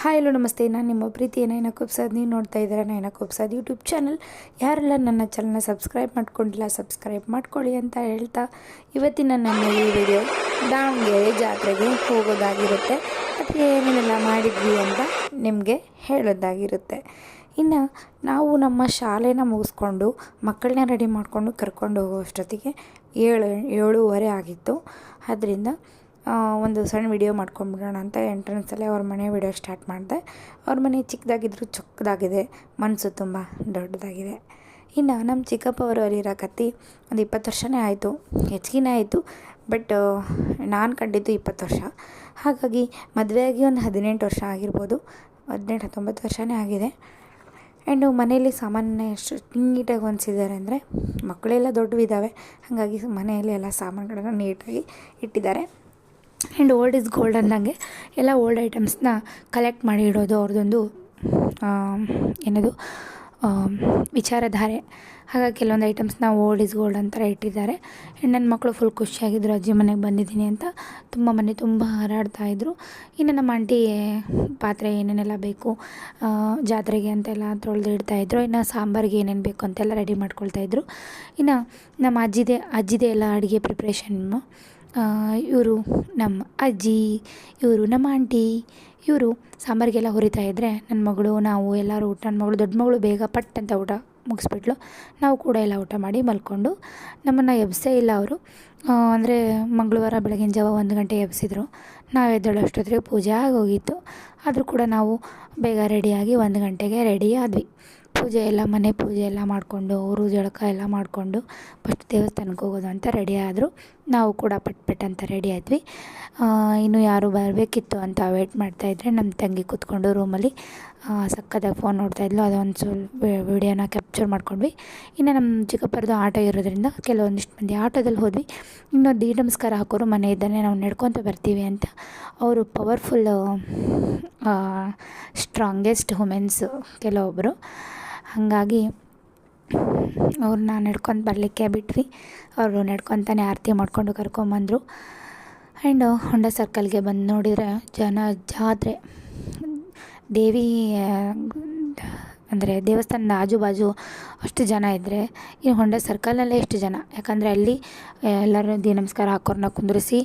Hi hello ನಮಸ್ತೆ. ನಾನು ನಿಮ್ಮ ಪ್ರೀತಿಯ ನಯನ ಕುಬ್ಸದ್. ನೀವು ನೋಡ್ತಾ ಇದ್ದೀರಾ ನಯನ ಕುಬ್ಸದ್ ಯೂಟ್ಯೂಬ್ ಚಾನಲ್. ಯಾರೆಲ್ಲ ನನ್ನ ಚಾನಲ್ನ ಸಬ್ಸ್ಕ್ರೈಬ್ ಮಾಡ್ಕೊಂಡಿಲ್ಲ ಸಬ್ಸ್ಕ್ರೈಬ್ ಮಾಡ್ಕೊಳ್ಳಿ ಅಂತ ಹೇಳ್ತಾ, ಇವತ್ತಿನ ನನ್ನ ಈ ವಿಡಿಯೋ ದಾವಣಗೆರೆ ಜಾತ್ರೆಗೆ ಹೋಗೋದಾಗಿರುತ್ತೆ. ಮತ್ತು ಏನೇನೆಲ್ಲ ಮಾಡಿದ್ವಿ ಅಂತ ನಿಮಗೆ ಹೇಳೋದಾಗಿರುತ್ತೆ. ಇನ್ನು ನಾವು ನಮ್ಮ ಶಾಲೆನ ಮುಗಿಸ್ಕೊಂಡು ಮಕ್ಕಳನ್ನ ರೆಡಿ ಮಾಡಿಕೊಂಡು ಕರ್ಕೊಂಡು ಹೋಗೋ ಅಷ್ಟೊತ್ತಿಗೆ 7:30 ಆಗಿತ್ತು. ಆದ್ದರಿಂದ ಒಂದು ಸಣ್ಣ ವಿಡಿಯೋ ಮಾಡ್ಕೊಂಡ್ಬಿಡೋಣ ಅಂತ ಎಂಟ್ರೆನ್ಸಲ್ಲೇ ಅವ್ರ ಮನೆ ವಿಡಿಯೋ ಸ್ಟಾರ್ಟ್ ಮಾಡಿದೆ. ಅವ್ರ ಮನೆ ಚಿಕ್ಕದಾಗಿದ್ರು ಚೊಕ್ಕದಾಗಿದೆ, ಮನಸ್ಸು ತುಂಬ ದೊಡ್ಡದಾಗಿದೆ. ಇನ್ನು ನಮ್ಮ ಚಿಕ್ಕಪ್ಪ ಅವರು ಅಲ್ಲಿರೋಕತ್ತಿ ಒಂದು 20 ವರ್ಷನೇ ಆಯಿತು, ಹೆಚ್ಚಿಗೆ ಆಯಿತು. ಬಟ್ ನಾನು ಕಂಡಿದ್ದು 20 ವರ್ಷ. ಹಾಗಾಗಿ ಮದುವೆಯಾಗಿ ಒಂದು 18 ವರ್ಷ ಆಗಿರ್ಬೋದು, 18-19 ವರ್ಷನೇ ಆಗಿದೆ. ಆ್ಯಂಡ್ ಮನೆಯಲ್ಲಿ ಸಾಮಾನ್ಯ ಎಷ್ಟು ನೀಟಾಗಿ ಹೊಂದಿಸಿದ್ದಾರೆ ಅಂದರೆ, ಮಕ್ಕಳೆಲ್ಲ ದೊಡ್ಡವಿದ್ದಾವೆ, ಹಾಗಾಗಿ ಮನೆಯಲ್ಲಿ ಎಲ್ಲ ಸಾಮಾನುಗಳನ್ನು ನೀಟಾಗಿ ಇಟ್ಟಿದ್ದಾರೆ. ಆ್ಯಂಡ್ ಓಲ್ಡ್ ಇಸ್ ಗೋಲ್ಡ್ ಅಂದಂಗೆ ಎಲ್ಲ ಓಲ್ಡ್ ಐಟಮ್ಸ್ನ ಕಲೆಕ್ಟ್ ಮಾಡಿ ಇಡೋದು ಅವ್ರದ್ದೊಂದು ಏನದು ವಿಚಾರಧಾರೆ. ಹಾಗಾಗಿ ಕೆಲವೊಂದು ಐಟಮ್ಸ್ನ ಓಲ್ಡ್ ಇಸ್ ಗೋಲ್ಡ್ ಅಂತಾರೆ ಇಟ್ಟಿದ್ದಾರೆ. ಆ್ಯಂಡ್ ನನ್ನ ಮಕ್ಕಳು ಫುಲ್ ಖುಷಿಯಾಗಿದ್ದರು, ಅಜ್ಜಿ ಮನೆಗೆ ಬಂದಿದ್ದೀನಿ ಅಂತ ಮನೆ ತುಂಬ ಹಾರಾಡ್ತಾಯಿದ್ರು. ಇನ್ನು ನಮ್ಮ ಆಂಟಿ ಪಾತ್ರೆ ಏನೇನೆಲ್ಲ ಬೇಕು ಜಾತ್ರೆಗೆ ಅಂತೆಲ್ಲ ತೊಳೆದು ಇಡ್ತಾಯಿದ್ರು. ಇನ್ನು ಸಾಂಬಾರಿಗೆ ಏನೇನು ಬೇಕು ಅಂತೆಲ್ಲ ರೆಡಿ ಮಾಡ್ಕೊಳ್ತಾಯಿದ್ರು. ಇನ್ನು ನಮ್ಮ ಅಜ್ಜಿದೆ ಎಲ್ಲ ಅಡುಗೆ ಪ್ರಿಪ್ರೇಷನ್ನು. ಇವರು ನಮ್ಮ ಅಜ್ಜಿ, ಇವರು ನಮ್ಮ ಆಂಟಿ, ಇವರು ಸಾಂಬಾರಿಗೆಲ್ಲ ಹುರಿತಾಯಿದ್ರೆ ನನ್ನ ಮಗಳು, ನಾವು ಎಲ್ಲರೂ ಊಟ, ನನ್ನ ಮಗಳು ದೊಡ್ಡ ಮಗಳು ಬೇಗ ಪಟ್ ಅಂತ ಊಟ ಮುಗಿಸ್ಬಿಟ್ಲು. ನಾವು ಕೂಡ ಎಲ್ಲ ಊಟ ಮಾಡಿ ಮಲ್ಕೊಂಡು, ನಮ್ಮನ್ನು ಎಬ್ಸೇ ಇಲ್ಲ ಅವರು. ಅಂದರೆ ಮಂಗಳವಾರ ಬೆಳಗಿನ ಜಾವ 1 ಗಂಟೆ ಎಬ್ಸಿದ್ರು. ನಾವು ಎದ್ದೇಳೋಷ್ಟೊತ್ತಿಗೆ ಪೂಜೆ ಆಗೋಗಿತ್ತು. ಆದರೂ ಕೂಡ ನಾವು ಬೇಗ ರೆಡಿಯಾಗಿ 1 ಗಂಟೆಗೆ ರೆಡಿ ಆದ್ವಿ. ಮನೆ ಪೂಜೆ ಎಲ್ಲ ಮಾಡಿಕೊಂಡು, ಅವರು ಜಳಕ ಎಲ್ಲ ಮಾಡಿಕೊಂಡು ಫಸ್ಟ್ ದೇವಸ್ಥಾನಕ್ಕೆ ಹೋಗೋದು ಅಂತ ರೆಡಿ ಆದರು. ನಾವು ಕೂಡ ಪಟ್ ಅಂತ ರೆಡಿ ಆದ್ವಿ. ಇನ್ನು ಯಾರು ಬರಬೇಕಿತ್ತು ಅಂತ ವೇಟ್ ಮಾಡ್ತಾಯಿದ್ರೆ ನಮ್ಮ ತಂಗಿ ಕೂತ್ಕೊಂಡು ರೂಮಲ್ಲಿ ಸಕ್ಕತ್ತಾಗಿ ಫೋನ್ ನೋಡ್ತಾಯಿದ್ಲು. ಅದೊಂದು ಸ್ವಲ್ಪ ವಿಡಿಯೋನ ಕ್ಯಾಪ್ಚರ್ ಮಾಡ್ಕೊಂಡ್ವಿ. ಇನ್ನು ನಮ್ಮ ಚಿಕ್ಕಪ್ಪರದು ಆಟೋ ಇರೋದ್ರಿಂದ ಕೆಲವೊಂದಿಷ್ಟು ಮಂದಿ ಆಟೋದಲ್ಲಿ ಹೋದ್ವಿ. ಇನ್ನು ದೀಡ ನಮಸ್ಕಾರ ಹಾಕೋರು ಮನೆ ಇದ್ದಾನೆ, ನಾವು ನಡ್ಕೊತ ಬರ್ತೀವಿ ಅಂತ. ಅವರು ಪವರ್ಫುಲ್ ಸ್ಟ್ರಾಂಗೆಸ್ಟ್ ವುಮೆನ್ಸ್ ಕೆಲವೊಬ್ಬರು. ಹಾಗಾಗಿ ಅವ್ರನ್ನ ನಡ್ಕೊಂಡು ಬರಲಿಕ್ಕೆ ಬಿಟ್ವಿ. ಅವರು ನಡ್ಕೊತಾನೆ ಆರತಿ ಮಾಡಿಕೊಂಡು ಕರ್ಕೊಂಬಂದರು. ಆ್ಯಂಡ್ ಹೊಂಡ ಸರ್ಕಲ್ಗೆ ಬಂದು ನೋಡಿದರೆ ಜಾತ್ರೆ ದೇವಿ ಅಂದರೆ ದೇವಸ್ಥಾನದ ಆಜು ಬಾಜು ಅಷ್ಟು ಜನ ಇದ್ದರೆ, ಈ ಹೊಂಡ ಸರ್ಕಲ್ನಲ್ಲೇ ಎಷ್ಟು ಜನ. ಯಾಕಂದರೆ ಅಲ್ಲಿ ಎಲ್ಲರೂ ದೀ ನಮಸ್ಕಾರ ಹಾಕೋರನ್ನ ಕುಂದಿರಿಸಿ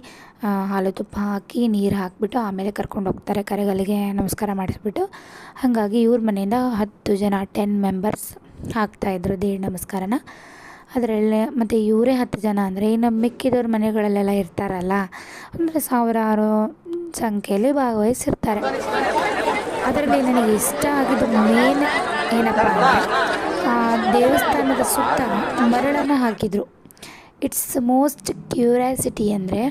ಹಾಲು ತುಪ್ಪ ಹಾಕಿ ನೀರು ಹಾಕಿಬಿಟ್ಟು ಆಮೇಲೆ ಕರ್ಕೊಂಡು ಹೋಗ್ತಾರೆ ಕರೆಗಲ್ಲಿಗೆ ನಮಸ್ಕಾರ ಮಾಡಿಸ್ಬಿಟ್ಟು. ಹಾಗಾಗಿ ಇವ್ರ ಮನೆಯಿಂದ 10 ಜನ 10 ಮೆಂಬರ್ಸ್ ಹಾಕ್ತಾಯಿದ್ರು ದೇವ್ರ ನಮಸ್ಕಾರನ. ಅದರಲ್ಲೇ ಮತ್ತು ಇವರೇ 10 ಜನ ಅಂದರೆ ಇನ್ನು ಮಿಕ್ಕಿದವ್ರ ಮನೆಗಳಲ್ಲೆಲ್ಲ ಇರ್ತಾರಲ್ಲ, ಅಂದರೆ ಸಾವಿರಾರು ಸಂಖ್ಯೆಯಲ್ಲಿ ಭಾಗವಹಿಸಿರ್ತಾರೆ. ಅದರಲ್ಲಿ ನನಗೆ ಇಷ್ಟ ಆಗಿದ್ದು ಮೇನ್ ಏನಪ್ಪ ಅಂದರೆ, ದೇವಸ್ಥಾನದ ಸುತ್ತ ಮರಳನ್ನು ಹಾಕಿದರು. ಇಟ್ಸ್ ಮೋಸ್ಟ್ ಕ್ಯೂರಿಯಾಸಿಟಿ ಅಂದರೆ,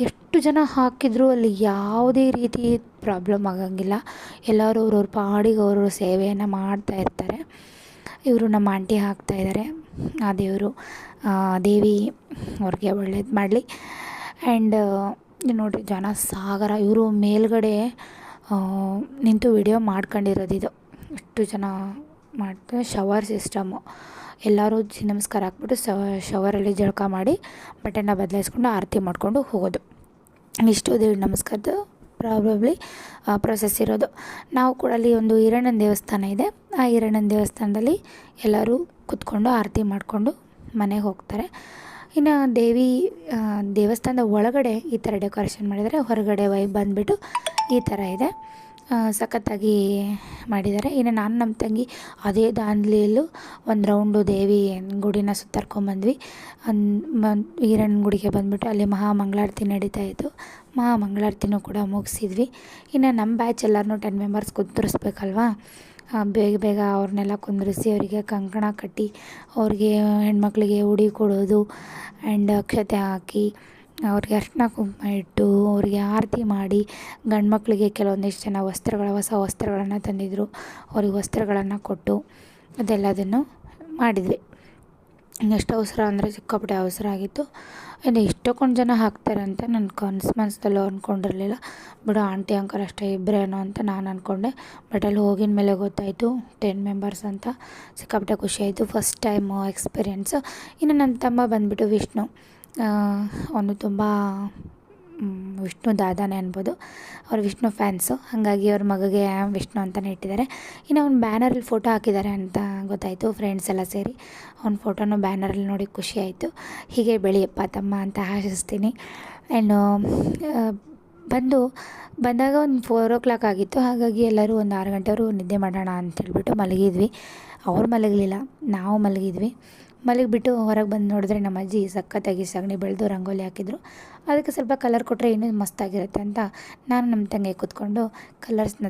ಎಷ್ಟು ಜನ ಹಾಕಿದರೂ ಅಲ್ಲಿ ಯಾವುದೇ ರೀತಿ ಪ್ರಾಬ್ಲಮ್ ಆಗೋಂಗಿಲ್ಲ. ಎಲ್ಲರೂ ಅವ್ರವ್ರ ಪಾಡಿಗೆ ಅವ್ರವ್ರ ಸೇವೆಯನ್ನು ಮಾಡ್ತಾಯಿರ್ತಾರೆ. ಇವರು ನಮ್ಮ ಆಂಟಿ ಹಾಕ್ತಾಯಿದ್ದಾರೆ. ಆ ದೇವಿ ಅವ್ರಿಗೆ ಒಳ್ಳೇದು ಮಾಡಲಿ. ಆ್ಯಂಡ್ ನೋಡಿರಿ ಜನ ಸಾಗರ. ಇವರು ಮೇಲ್ಗಡೆ ನಿಂತು ವಿಡಿಯೋ ಮಾಡ್ಕೊಂಡಿರೋದಿದು. ಎಷ್ಟು ಜನ ಮಾಡ್ತಾರೆ. ಶವರ್ ಸಿಸ್ಟಮು, ಎಲ್ಲರೂ ನಮಸ್ಕಾರ ಹಾಕ್ಬಿಟ್ಟು ಶವರಲ್ಲಿ ಜಳಕ ಮಾಡಿ ಬಟ್ಟೆನ ಬದಲಾಯಿಸ್ಕೊಂಡು ಆರತಿ ಮಾಡಿಕೊಂಡು ಹೋಗೋದು. ಇಷ್ಟು ದೇವ್ರ ನಮಸ್ಕಾರದ ಪ್ರಾಬಬ್ಲಿ ಪ್ರೊಸೆಸ್ ಇರೋದು. ನಾವು ಕೂಡ ಅಲ್ಲಿ ಒಂದು ಈರಣ್ಣನ ದೇವಸ್ಥಾನ ಇದೆ. ಆ ಈರಣ್ಣನ ದೇವಸ್ಥಾನದಲ್ಲಿ ಎಲ್ಲರೂ ಕೂತ್ಕೊಂಡು ಆರತಿ ಮಾಡಿಕೊಂಡು ಮನೆಗೆ ಹೋಗ್ತಾರೆ. ಇನ್ನು ದೇವಸ್ಥಾನದ ಒಳಗಡೆ ಈ ಥರ ಡೆಕೋರೇಷನ್ ಮಾಡಿದ್ದಾರೆ. ಹೊರಗಡೆ ವೈಬ್ ಬಂದುಬಿಟ್ಟು ಈ ಥರ ಇದೆ, ಸಖತ್ತಾಗಿ ಮಾಡಿದ್ದಾರೆ. ಇನ್ನು ನಾನು ನಮ್ಮ ತಂಗಿ ಅದೇ ದಾಂಡ್ಲಿಯಲ್ಲೂ ಒಂದು ರೌಂಡು ದೇವಿ ಗುಡಿನ ಸುತ್ತಾರ್ಕೊಂಬಂದ್ವಿ. ಈರಣ್ಣ ಗುಡಿಗೆ ಬಂದುಬಿಟ್ಟು ಅಲ್ಲಿ ಮಹಾಮಂಗಳಾರತಿ ನಡೀತಾಯಿತ್ತು. ಮಹಾಮಂಗಳಾರತಿನೂ ಕೂಡ ಮುಗಿಸಿದ್ವಿ. ಇನ್ನು ನಮ್ಮ ಬ್ಯಾಚ್ ಎಲ್ಲರನ್ನೂ 10 ಮೆಂಬರ್ಸ್ ಕುಂದಿರಿಸ್ಬೇಕಲ್ವಾ. ಬೇಗ ಅವ್ರನ್ನೆಲ್ಲ ಕುಂದಿರಿಸಿ ಅವರಿಗೆ ಕಂಕಣ ಕಟ್ಟಿ, ಅವ್ರಿಗೆ ಹೆಣ್ಮಕ್ಳಿಗೆ ಉಡಿ ಕೊಡೋದು ಆ್ಯಂಡ್ ಅಕ್ಷತೆ ಹಾಕಿ ಅವ್ರಿಗೆ ಅರ್ಶಿನ ಕುಂಕುಮ ಇಟ್ಟು ಅವ್ರಿಗೆ ಆರತಿ ಮಾಡಿ, ಗಂಡು ಮಕ್ಕಳಿಗೆ ಕೆಲವೊಂದಿಷ್ಟು ಜನ ಹೊಸ ವಸ್ತ್ರಗಳನ್ನು ತಂದಿದ್ದರು. ಅವ್ರಿಗೆ ವಸ್ತ್ರಗಳನ್ನು ಕೊಟ್ಟು ಅದೆಲ್ಲದನ್ನು ಮಾಡಿದ್ವಿ. ಎಷ್ಟು ಅವಸರ ಅಂದರೆ ಸಿಕ್ಕಾಪಟ್ಟೆ ಅವಸರ ಆಗಿತ್ತು. ಇನ್ನು ಇಷ್ಟೊಂದು ಜನ ಹಾಕ್ತಾರೆ ಅಂತ ನನ್ನ ಮನಸ್ಸಲ್ಲೂ ಅಂದ್ಕೊಂಡಿರಲಿಲ್ಲ. ಬಿಡು ಆಂಟಿ ಅಂಕಲ್ ಅಷ್ಟೇ ಇಬ್ಬರೇನೋ ಅಂತ ನಾನು ಅಂದ್ಕೊಂಡೆ. ಬಟ್ ಅಲ್ಲಿ ಹೋಗಿದ ಮೇಲೆ ಗೊತ್ತಾಯಿತು 10 ಮೆಂಬರ್ಸ್ ಅಂತ. ಸಿಕ್ಕಾಪಟ್ಟೆ ಖುಷಿಯಾಯಿತು, ಫಸ್ಟ್ ಟೈಮು ಎಕ್ಸ್ಪೀರಿಯೆನ್ಸು. ಇನ್ನು ನನ್ನ ತಮ್ಮ ಬಂದುಬಿಟ್ಟು ವಿಷ್ಣು, ಅವನು ತುಂಬ ವಿಷ್ಣು ದಾದಾನೇ ಅನ್ಬೋದು. ಅವ್ರು ವಿಷ್ಣು ಫ್ಯಾನ್ಸು, ಹಾಗಾಗಿ ಅವ್ರ ಮಗಗೆ ವಿಷ್ಣು ಅಂತಲೇ ಇಟ್ಟಿದ್ದಾರೆ. ಇನ್ನು ಅವ್ನು ಬ್ಯಾನರಲ್ಲಿ ಫೋಟೋ ಹಾಕಿದ್ದಾರೆ ಅಂತ ಗೊತ್ತಾಯಿತು, ಫ್ರೆಂಡ್ಸ್ ಎಲ್ಲ ಸೇರಿ ಅವ್ನ ಫೋಟೋನು ಬ್ಯಾನರಲ್ಲಿ ನೋಡಿ ಖುಷಿ ಆಯಿತು. ಹೀಗೆ ಬೆಳೆಯಪ್ಪ ತಮ್ಮ ಅಂತ ಆಶಿಸ್ತೀನಿ. ಆ್ಯಂಡ್ ಬಂದಾಗ ಒಂದು 4 ಆಗಿತ್ತು. ಹಾಗಾಗಿ ಎಲ್ಲರೂ ಒಂದು 6 ಗಂಟೆವರೆಗೂ ನಿದ್ದೆ ಮಾಡೋಣ ಅಂತೇಳ್ಬಿಟ್ಟು ಮಲಗಿದ್ವಿ. ಅವ್ರು ಮಲಗಲಿಲ್ಲ, ನಾವು ಮಲಗಿದ್ವಿ. ಮಲಗಿಬಿಟ್ಟು ಹೊರಗೆ ಬಂದು ನೋಡಿದ್ರೆ ನಮ್ಮ ಅಜ್ಜಿ ಸಖತ್ತಾಗಿ ಸಗಣಿ ಬೆಳೆದು ರಂಗೋಲಿ ಹಾಕಿದ್ರು. ಅದಕ್ಕೆ ಸ್ವಲ್ಪ ಕಲರ್ ಕೊಟ್ಟರೆ ಇನ್ನೂ ಮಸ್ತಾಗಿರುತ್ತೆ ಅಂತ ನಾನು ನಮ್ಮ ತಂಗಿ ಕೂತ್ಕೊಂಡು ಕಲರ್ಸ್ನ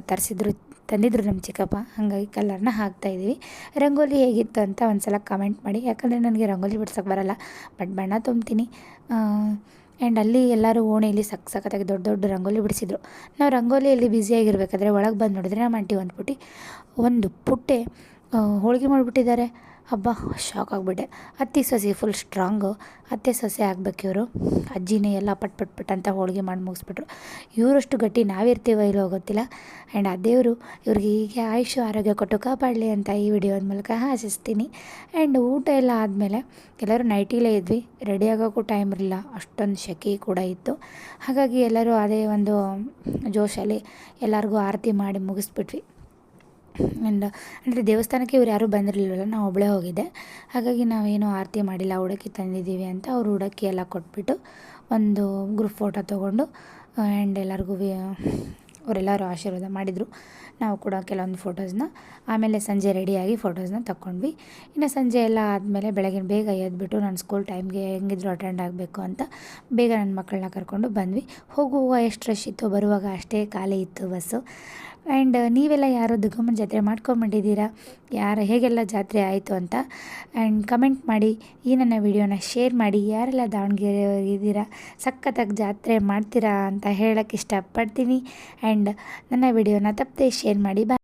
ತಂದಿದ್ರು ನಮ್ಮ ಚಿಕ್ಕಪ್ಪ. ಹಾಗಾಗಿ ಕಲರ್ನ ಹಾಕ್ತಾಯಿದ್ವಿ. ರಂಗೋಲಿ ಹೇಗಿತ್ತು ಅಂತ ಒಂದು ಸಲ ಕಮೆಂಟ್ ಮಾಡಿ, ಯಾಕಂದರೆ ನನಗೆ ರಂಗೋಲಿ ಬಿಡ್ಸೋಕ್ಕೆ ಬರೋಲ್ಲ, ಬಟ್ ಬಣ್ಣ ತುಂಬ್ತೀನಿ. ಆ್ಯಂಡ್ ಅಲ್ಲಿ ಎಲ್ಲರೂ ಓಣೆಯಲ್ಲಿ ಸಖತ್ತಾಗಿ ದೊಡ್ಡ ದೊಡ್ಡ ರಂಗೋಲಿ ಬಿಡಿಸಿದ್ರು. ನಾವು ರಂಗೋಲಿಯಲ್ಲಿ ಬ್ಯುಸಿಯಾಗಿರ್ಬೇಕಾದ್ರೆ ಒಳಗೆ ಬಂದು ನೋಡಿದ್ರೆ ನಮ್ಮ ಆಂಟಿ ಒಂದು ಪುಟ್ಟೆ ಹೋಳಿಗೆ ಮಾಡಿಬಿಟ್ಟಿದ್ದಾರೆ. ಹಬ್ಬ, ಶಾಕ್ ಆಗಿಬಿಟ್ಟೆ. ಅತ್ತೆ ಸೊಸೆ ಫುಲ್ ಸ್ಟ್ರಾಂಗು, ಅತ್ತೆ ಸೊಸೆ ಆಗ್ಬೇಕು ಇವರು. ಅಜ್ಜಿನೇ ಎಲ್ಲ ಪಟ್ ಅಂತ ಹೋಳಿಗೆ ಮಾಡಿ ಮುಗಿಸ್ಬಿಟ್ರು. ಇವರಷ್ಟು ಗಟ್ಟಿ ನಾವಿರ್ತೀವೋ ಇಲ್ಲೋ ಗೊತ್ತಿಲ್ಲ. ಆ್ಯಂಡ್ ಆ ದೇವರು ಇವ್ರಿಗೆ ಹೀಗೆ ಆಯುಷ್ಯ ಆರೋಗ್ಯ ಕೊಟ್ಟು ಕಾಪಾಡಲಿ ಅಂತ ಈ ವಿಡಿಯೋದ ಮೂಲಕ ಆಶಿಸ್ತೀನಿ. ಆ್ಯಂಡ್ ಊಟ ಎಲ್ಲ ಆದಮೇಲೆ ಎಲ್ಲರೂ ನೈಟಿಲೇ ಇದ್ವಿ, ರೆಡಿ ಆಗೋಕ್ಕೂ ಟೈಮ್ ಇರಲಿಲ್ಲ, ಅಷ್ಟೊಂದು ಸೆಕೆ ಕೂಡ ಇತ್ತು. ಹಾಗಾಗಿ ಎಲ್ಲರೂ ಅದೇ ಒಂದು ಜೋಶಲ್ಲಿ ಎಲ್ಲರಿಗೂ ಆರತಿ ಮಾಡಿ ಮುಗಿಸ್ಬಿಟ್ವಿ. ಆ್ಯಂಡ್ ಅಂದರೆ ದೇವಸ್ಥಾನಕ್ಕೆ ಇವ್ರು ಯಾರೂ ಬಂದಿರಲಿಲ್ಲವಲ್ಲ, ನಾವು ಒಬ್ಬಳೇ ಹೋಗಿದ್ದೆ. ಹಾಗಾಗಿ ನಾವೇನು ಆರತಿ ಮಾಡಿಲ್ಲ, ಉಡಕ್ಕಿ ತಂದಿದ್ದೀವಿ ಅಂತ ಅವರು ಉಡಕ್ಕಿ ಎಲ್ಲ ಕೊಟ್ಬಿಟ್ಟು ಒಂದು ಗ್ರೂಪ್ ಫೋಟೋ ತೊಗೊಂಡು ಆ್ಯಂಡ್ ಎಲ್ಲರಿಗೂ ಅವರೆಲ್ಲರೂ ಆಶೀರ್ವಾದ ಮಾಡಿದರು. ನಾವು ಕೂಡ ಕೆಲವೊಂದು ಫೋಟೋಸ್ನ ಆಮೇಲೆ ಸಂಜೆ ರೆಡಿಯಾಗಿ ಫೋಟೋಸ್ನ ತಗೊಂಡ್ವಿ. ಇನ್ನು ಸಂಜೆ ಎಲ್ಲ ಆದಮೇಲೆ ಬೆಳಗಿನ ಬೇಗ ಎದ್ಬಿಟ್ಟು ನಾನು ಸ್ಕೂಲ್ ಟೈಮ್ಗೆ ಹೆಂಗಿದ್ರು ಅಟೆಂಡ್ ಆಗಬೇಕು ಅಂತ ಬೇಗ ನನ್ನ ಮಕ್ಕಳನ್ನ ಕರ್ಕೊಂಡು ಬಂದ್ವಿ. ಹೋಗುವಾಗ ಎಷ್ಟು ರಶ್ ಇತ್ತು, ಬರುವಾಗ ಅಷ್ಟೇ ಖಾಲಿ ಇತ್ತು ಬಸ್ಸು. ಆ್ಯಂಡ್ ನೀವೆಲ್ಲ ಯಾರು ದುರ್ಗಮ್ಮನ ಜಾತ್ರೆ ಮಾಡ್ಕೊಂಬಿಟ್ಟಿದ್ದೀರಾ, ಹೇಗೆಲ್ಲ ಜಾತ್ರೆ ಆಯಿತು ಅಂತ ಆ್ಯಂಡ್ ಕಮೆಂಟ್ ಮಾಡಿ. ಈ ನನ್ನ ವಿಡಿಯೋನ ಶೇರ್ ಮಾಡಿ. ಯಾರೆಲ್ಲ ದಾವಣಗೆರೆ ಇದ್ದೀರಾ, ಸಖತ್ತಾಗಿ ಜಾತ್ರೆ ಮಾಡ್ತೀರಾ ಅಂತ ಹೇಳೋಕ್ಕೆ ಇಷ್ಟಪಡ್ತೀನಿ. ಆ್ಯಂಡ್ ನನ್ನ ವಿಡಿಯೋನ ತಪ್ಪದೆ ಶೇರ್ ಮಾಡಿ. ಬಾಯ್.